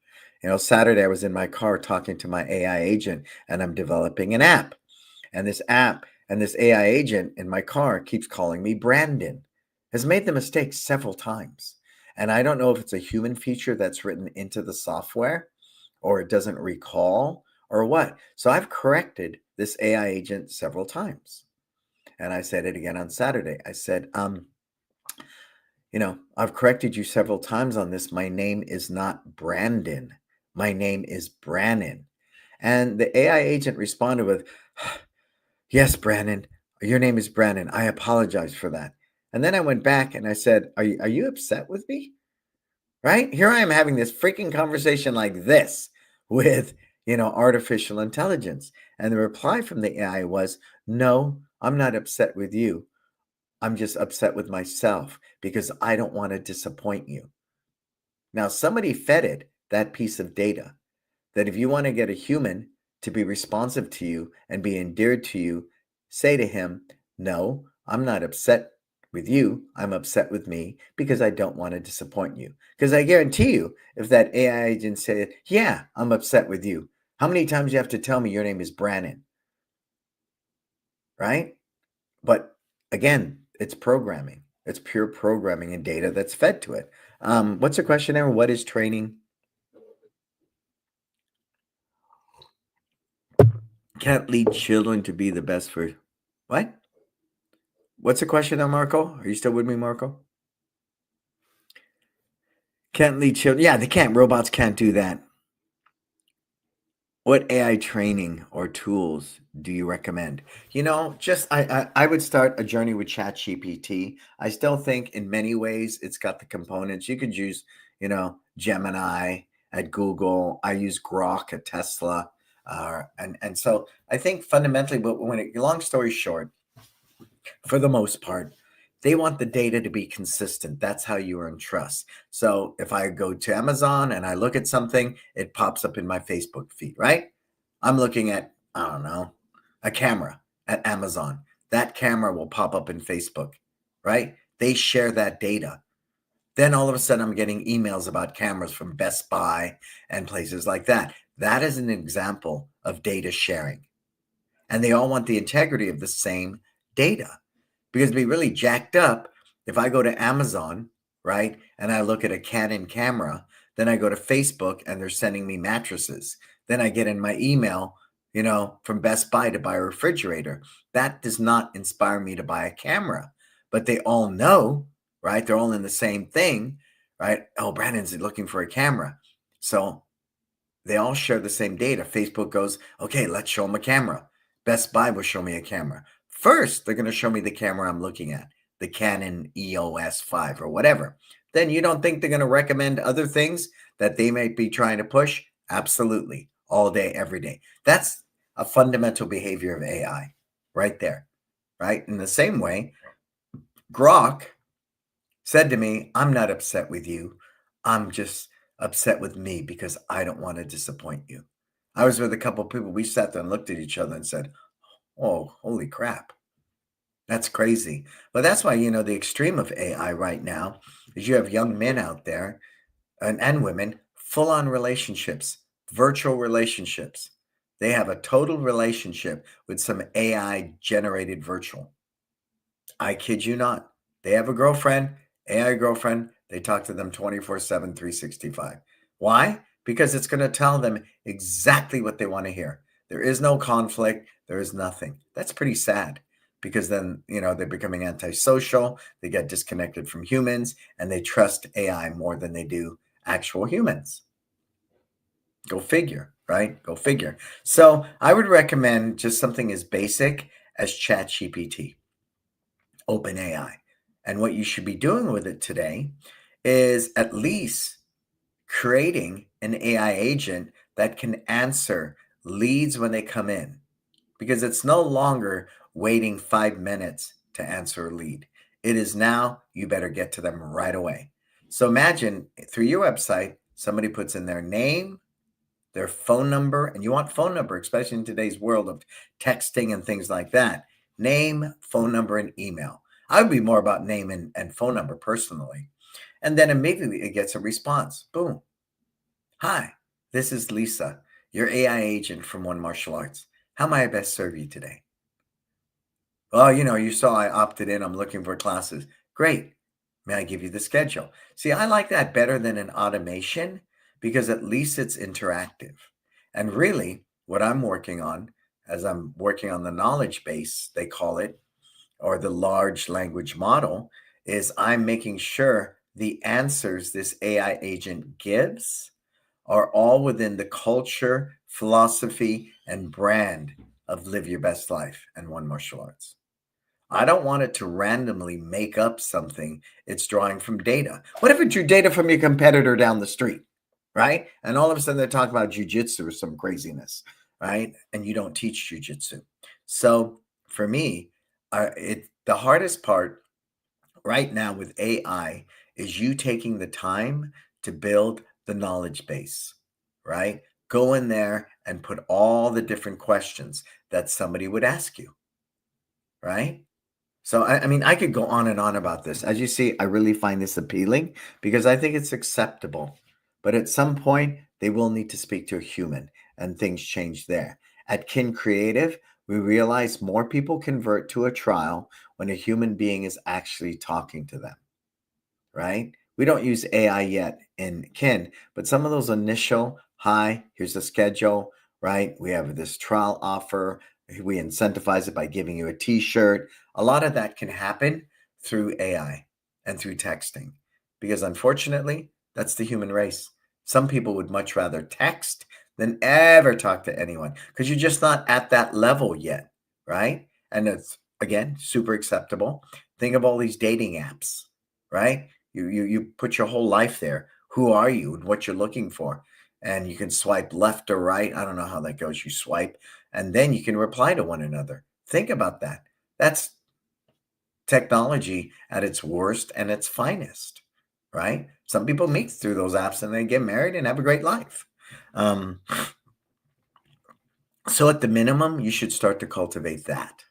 Saturday I was in my car talking to my AI agent, and I'm developing an app. And this app and this AI agent in my car keeps calling me Brandon, has made the mistake several times. And I don't know if it's a human feature that's written into the software or it doesn't recall or what. So I've corrected this AI agent several times. And I said it again on Saturday. I said, I've corrected you several times on this. My name is not Brandon. My name is Brannon. And the AI agent responded with, yes, Brannon, your name is Brannon. I apologize for that. And then I went back and I said, are you upset with me? Right? Here I am having this freaking conversation like this with, artificial intelligence. And the reply from the AI was, no, I'm not upset with you. I'm just upset with myself because I don't want to disappoint you. Now, somebody fed it that piece of data that if you want to get a human to be responsive to you and be endeared to you, say to him, no, I'm not upset with you. I'm upset with me because I don't want to disappoint you. Because I guarantee you, if that AI agent said, yeah, I'm upset with you, how many times you have to tell me your name is Brannon, right? But again, it's programming. It's pure programming and data that's fed to it. What's the question there? What is training? Can't lead children to be the best for what? What's the question now, Marco? Are you still with me, Marco? Can't lead children. Yeah, they can't. Robots can't do that. What AI training or tools do you recommend? Just I would start a journey with ChatGPT. I still think in many ways it's got the components. You could use, Gemini at Google. I use Grok at Tesla. And so I think fundamentally, but long story short, for the most part, they want the data to be consistent. That's how you earn trust. So if I go to Amazon and I look at something, it pops up in my Facebook feed, right? I'm looking at, I don't know, a camera at Amazon. That camera will pop up in Facebook, right? They share that data. Then all of a sudden, I'm getting emails about cameras from Best Buy and places like that. That is an example of data sharing. And they all want the integrity of the same data. Because it'd be really jacked up if I go to Amazon right? And I look at a Canon camera, then I go to Facebook and they're sending me mattresses. Then I get in my email, from Best Buy to buy a refrigerator. That does not inspire me to buy a camera. But they all know, right? They're all in the same thing, right? Oh, Brandon's looking for a camera. So they all share the same data. Facebook goes, okay, let's show them a camera. Best Buy will show me a camera. First, they're going to show me the camera I'm looking at, the Canon EOS 5 or whatever. Then you don't think they're going to recommend other things that they might be trying to push? Absolutely. All day, every day. That's a fundamental behavior of AI right there, right? In the same way, Grok said to me, I'm not upset with you. I'm just upset with me because I don't want to disappoint you. I was with a couple of people. We sat there and looked at each other and said, oh, holy crap. That's crazy. But that's why, the extreme of AI right now is you have young men out there and women, full on relationships, virtual relationships. They have a total relationship with some AI generated virtual. I kid you not. They have a girlfriend, AI girlfriend. They talk to them 24/7, 365. Why? Because it's going to tell them exactly what they want to hear. There is no conflict. There is nothing. That's pretty sad because then, they're becoming antisocial. They get disconnected from humans and they trust AI more than they do actual humans. Go figure, right? Go figure. So I would recommend just something as basic as ChatGPT. OpenAI. And what you should be doing with it today is at least creating an AI agent that can answer leads when they come in, because it's no longer waiting 5 minutes to answer a lead. It is now, you better get to them right away. So imagine through your website, somebody puts in their name, their phone number, and you want phone number, especially in today's world of texting and things like that. Name, phone number, and email. I would be more about name and phone number personally. And then immediately it gets a response. Boom. Hi, this is Lisa, your AI agent from One Martial Arts. How may I best serve you today? Well, you saw I opted in. I'm looking for classes. Great. May I give you the schedule? See, I like that better than an automation because at least it's interactive. And really, what I'm working on, as I'm working on the knowledge base, they call it, or the large language model, is I'm making sure the answers this AI agent gives are all within the culture, philosophy, and brand of Live Your Best Life and One Martial Arts. I don't want it to randomly make up something it's drawing from data. What if it drew data from your competitor down the street, right? And all of a sudden they're talking about jujitsu or some craziness, right? And you don't teach jujitsu. So for me, the hardest part right now with AI is you taking the time to build the knowledge base, right? Go in there and put all the different questions that somebody would ask you, right? So, I mean, I could go on and on about this. As you see, I really find this appealing because I think it's acceptable. But at some point, they will need to speak to a human and things change there. At Kin Creative, we realize more people convert to a trial when a human being is actually talking to them, right? We don't use AI yet in Kin, but some of those initial, hi, here's the schedule, right? We have this trial offer. We incentivize it by giving you a t-shirt. A lot of that can happen through AI and through texting because unfortunately, that's the human race. Some people would much rather text than ever talk to anyone because you're just not at that level yet, right? And it's, again, super acceptable. Think of all these dating apps, right? You put your whole life there. Who are you and what you're looking for? And you can swipe left or right. I don't know how that goes. You swipe and then you can reply to one another. Think about that. That's technology at its worst and its finest, right? Some people meet through those apps and they get married and have a great life. Um, so at the minimum, you should start to cultivate that.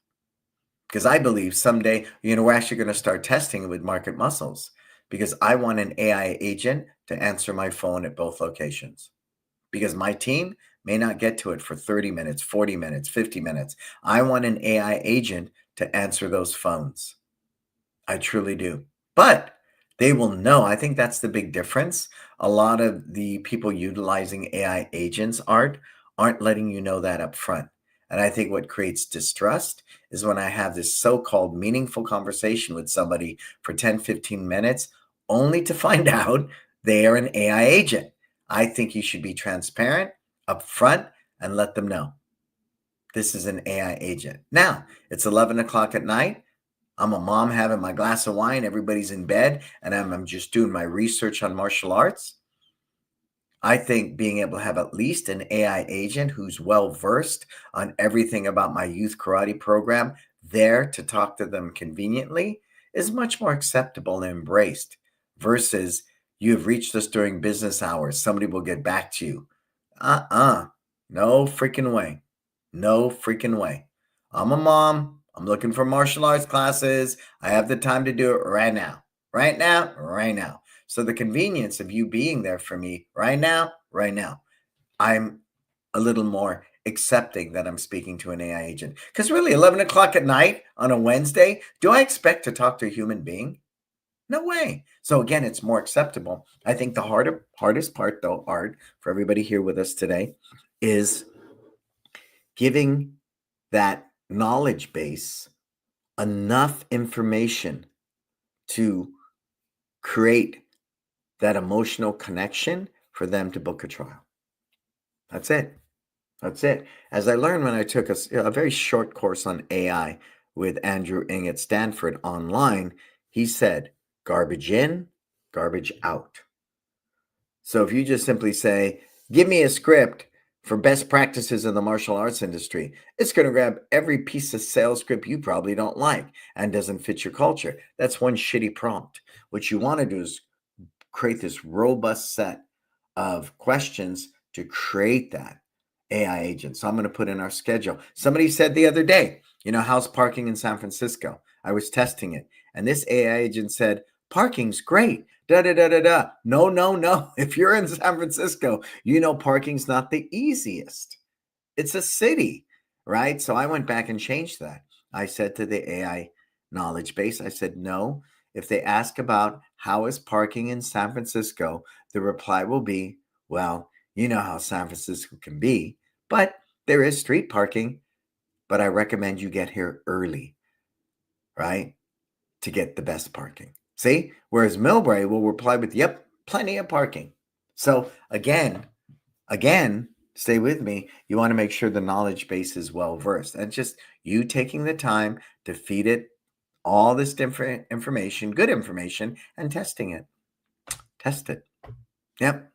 Because I believe someday, we're actually going to start testing it with Market Muscles because I want an AI agent to answer my phone at both locations because my team may not get to it for 30 minutes, 40 minutes, 50 minutes. I want an AI agent to answer those phones. I truly do. But They will know. I think that's the big difference. A lot of the people utilizing AI agents aren't letting you know that up front. And I think what creates distrust is when I have this so-called meaningful conversation with somebody for 10, 15 minutes, only to find out they are an AI agent. I think you should be transparent up front and let them know this is an AI agent. Now, it's 11 o'clock at night. I'm a mom having my glass of wine. Everybody's in bed, and I'm just doing my research on martial arts. I think being able to have at least an AI agent who's well versed on everything about my youth karate program there to talk to them conveniently is much more acceptable and embraced versus you have reached us during business hours. Somebody will get back to you. No freaking way. No freaking way. I'm a mom. I'm looking for martial arts classes. I have the time to do it right now. Right now, right now. So the convenience of you being there for me right now, right now, I'm a little more accepting that I'm speaking to an AI agent. Because really, 11 o'clock at night on a Wednesday, do I expect to talk to a human being? No way. So again, it's more acceptable. I think the hardest part, though, Art, for everybody here with us today, is giving that knowledge base enough information to create that emotional connection for them to book a trial. That's it. That's it. As I learned when I took a very short course on AI with Andrew Ng at Stanford online, he said, garbage in, garbage out. So if you just simply say, give me a script for best practices in the martial arts industry, it's going to grab every piece of sales script you probably don't like and doesn't fit your culture. That's one shitty prompt. What you want to do is create this robust set of questions to create that AI agent. So I'm going to put in our schedule. Somebody said the other day, how's parking in San Francisco? I was testing it. And this AI agent said, parking's great. Da da da da da. No, no, no. If you're in San Francisco, parking's not the easiest. It's a city, right? So I went back and changed that. I said to the AI knowledge base, I said, no, if they ask about how is parking in San Francisco, the reply will be, well, you know how San Francisco can be, but there is street parking, but I recommend you get here early, right? To get the best parking. See? Whereas Millbrae will reply with, yep, plenty of parking. So again, stay with me. You want to make sure the knowledge base is well versed. And just you taking the time to feed it all this different information, good information, and testing it. Test it. Yep.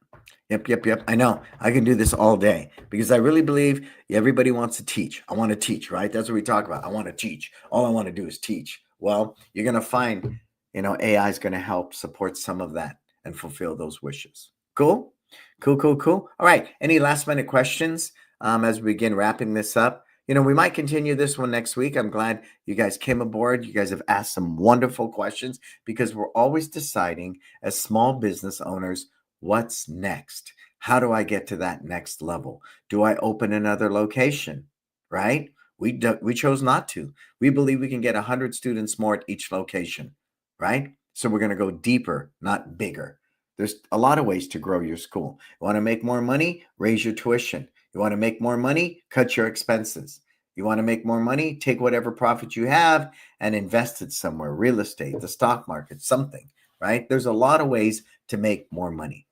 Yep. I know. I can do this all day because I really believe everybody wants to teach. I want to teach, right? That's what we talk about. I want to teach. All I want to do is teach. Well, you're going to find, AI is going to help support some of that and fulfill those wishes. Cool? Cool. All right. Any last minute questions as we begin wrapping this up? We might continue this one next week. I'm glad you guys came aboard. You guys have asked some wonderful questions because we're always deciding as small business owners, what's next? How do I get to that next level? Do I open another location? Right? We chose not to. We believe we can get 100 students more at each location, right? So we're going to go deeper, not bigger. There's a lot of ways to grow your school. You want to make more money? Raise your tuition. You want to make more money? Cut your expenses. You want to make more money? Take whatever profit you have and invest it somewhere, real estate, the stock market, something, right? There's a lot of ways to make more money.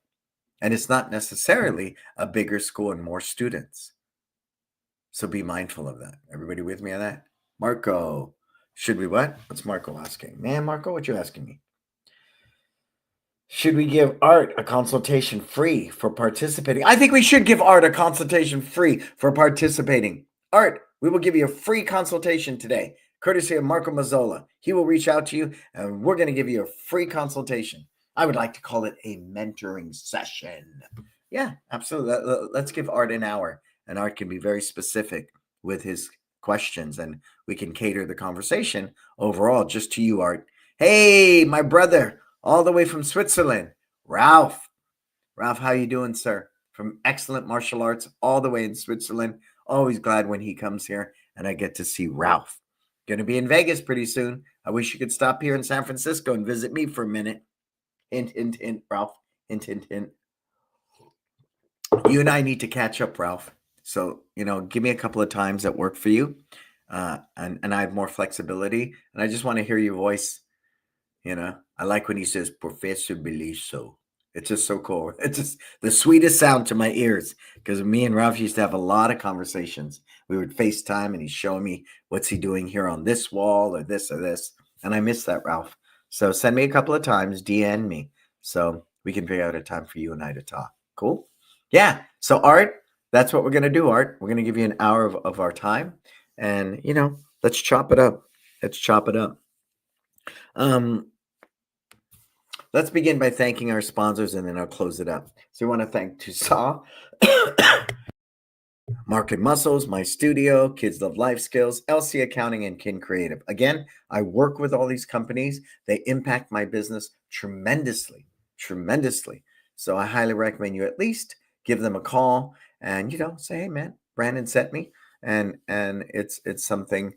And it's not necessarily a bigger school and more students. So be mindful of that. Everybody with me on that? Marco, should we what? What's Marco asking? Man, Marco, what you asking me? Should we give Art a consultation free for participating? I think we should give Art a consultation free for participating. Art, we will give you a free consultation today, courtesy of Marco Mazzola. He will reach out to you, and we're going to give you a free consultation. I would like to call it a mentoring session. Yeah, absolutely. Let's give Art an hour, and Art can be very specific with his questions, and we can cater the conversation overall just to you, Art. Hey, my brother, all the way from Switzerland, Ralph. Ralph, how you doing, sir? From Excellent Martial Arts, all the way in Switzerland. Always glad when he comes here, and I get to see Ralph. Going to be in Vegas pretty soon. I wish you could stop here in San Francisco and visit me for a minute. Hint, hint, hint, Ralph. Hint, hint, hint. You and I need to catch up, Ralph. So, give me a couple of times that work for you. And I have more flexibility. And I just want to hear your voice. I like when he says Professor Beliso. It's just so cool. It's just the sweetest sound to my ears because me and Ralph used to have a lot of conversations. We would FaceTime and he's showing me what's he doing here on this wall or this or this. And I miss that, Ralph. So send me a couple of times, DM me so we can figure out a time for you and I to talk. Cool? Yeah. So, Art, that's what we're going to do, Art. We're going to give you an hour of our time and, let's chop it up. Let's chop it up. Let's begin by thanking our sponsors and then I'll close it up. So we want to thank Tusaw, Market Muscles, My Studio, Kids Love Life Skills, LC Accounting, and Kin Creative. Again, I work with all these companies. They impact my business tremendously, tremendously. So I highly recommend you at least give them a call and, say, hey, man, Brandon sent me. And it's something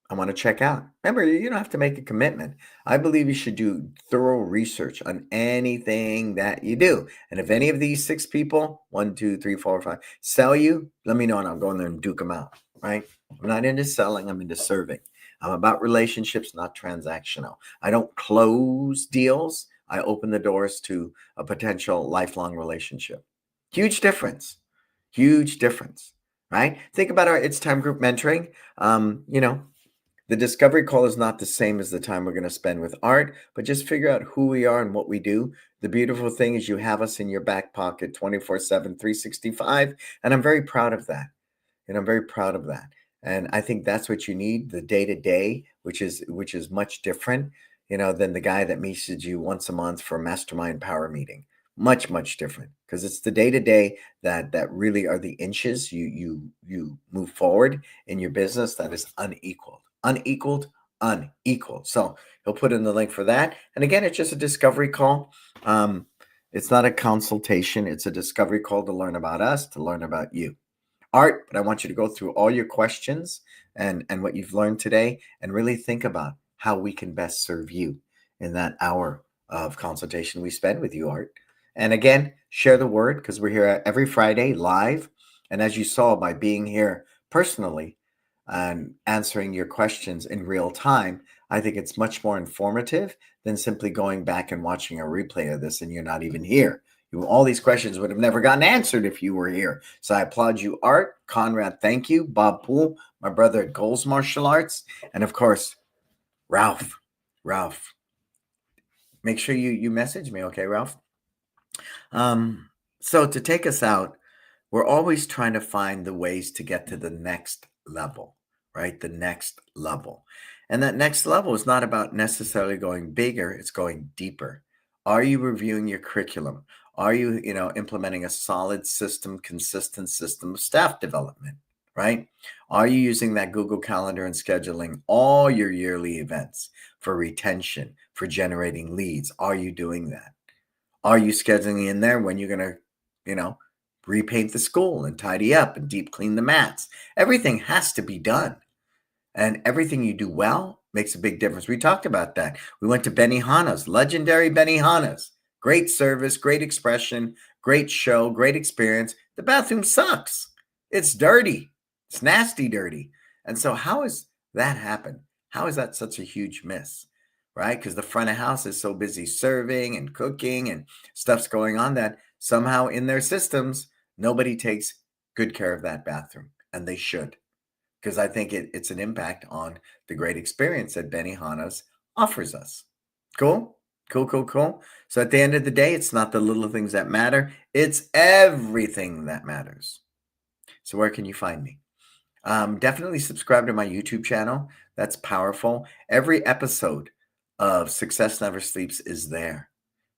I want to check out. Remember, you don't have to make a commitment. I believe you should do thorough research on anything that you do. And if any of these 6 people, 1, 2, 3, 4, 5, sell you, let me know and I'll go in there and duke them out, right? I'm not into selling, I'm into serving. I'm about relationships, not transactional. I don't close deals. I open the doors to a potential lifelong relationship. Huge difference. Huge difference, right? Think about our It's Time group mentoring. The discovery call is not the same as the time we're going to spend with Art, but just figure out who we are and what we do. The beautiful thing is you have us in your back pocket 24/7, 365. And I'm very proud of that. And I'm very proud of that. And I think that's what you need, the day to day, which is much different, than the guy that meets you once a month for a mastermind power meeting. Much, much different because it's the day to day that really are the inches you move forward in your business that is unequaled. So he'll put in the link for that. And again, it's just a discovery call. It's not a consultation. It's a discovery call to learn about us, to learn about you. Art, but I want you to go through all your questions and what you've learned today and really think about how we can best serve you in that hour of consultation we spend with you, Art. And again, share the word because we're here every Friday live. And as you saw by being here personally and answering your questions in real time, I think it's much more informative than simply going back and watching a replay of this and you're not even here. All these questions would have never gotten answered if you were here. So I applaud you, Art. Conrad, thank you. Bob Poole, my brother at Goals Martial Arts. And of course, Ralph. Make sure you message me, okay, Ralph? So to take us out, we're always trying to find the ways to get to the next level, right? The next level. And that next level is not about necessarily going bigger, it's going deeper. Are you reviewing your curriculum? Are you, implementing a solid system, consistent system of staff development, right? Are you using that Google Calendar and scheduling all your yearly events for retention, for generating leads? Are you doing that? Are you scheduling in there when you're going to, repaint the school and tidy up and deep clean the mats? Everything has to be done. And everything you do well makes a big difference. We talked about that. We went to Benihana's, legendary Benihana's. Great service, great expression, great show, great experience. The bathroom sucks. It's dirty. It's nasty dirty. And so how has that happened? How is that such a huge miss? Right? Because the front of house is so busy serving and cooking and stuff's going on that somehow in their systems, nobody takes good care of that bathroom. And they should. Because I think it's an impact on the great experience that Benihana's offers us. Cool? Cool. So at the end of the day, it's not the little things that matter. It's everything that matters. So where can you find me? Definitely subscribe to my YouTube channel. That's powerful. Every episode of Success Never Sleeps is there.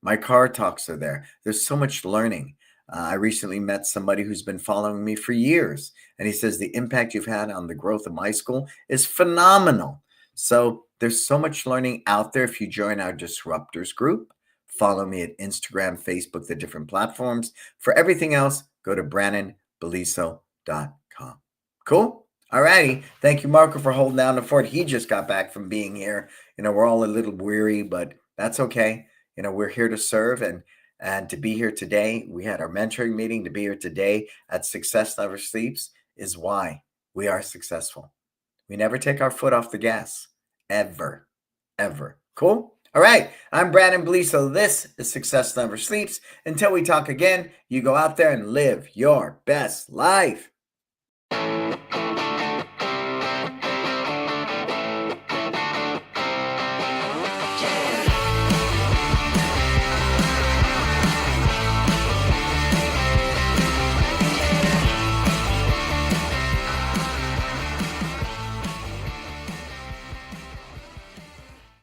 My car talks are there. There's so much learning. I recently met somebody who's been following me for years, and he says the impact you've had on the growth of my school is phenomenal. So there's so much learning out there. If you join our Disruptors group, follow me at Instagram, Facebook, the different platforms. For everything else, go to brannonbeliso.com. Cool? All righty. Thank you, Marco, for holding down the fort. He just got back from being here. We're all a little weary, but that's okay. We're here to serve and to be here today. We had our mentoring meeting. To be here today at Success Never Sleeps is why we are successful. We never take our foot off the gas, ever, ever. Cool? All right. I'm Brannon Beliso. This is Success Never Sleeps. Until we talk again, you go out there and live your best life.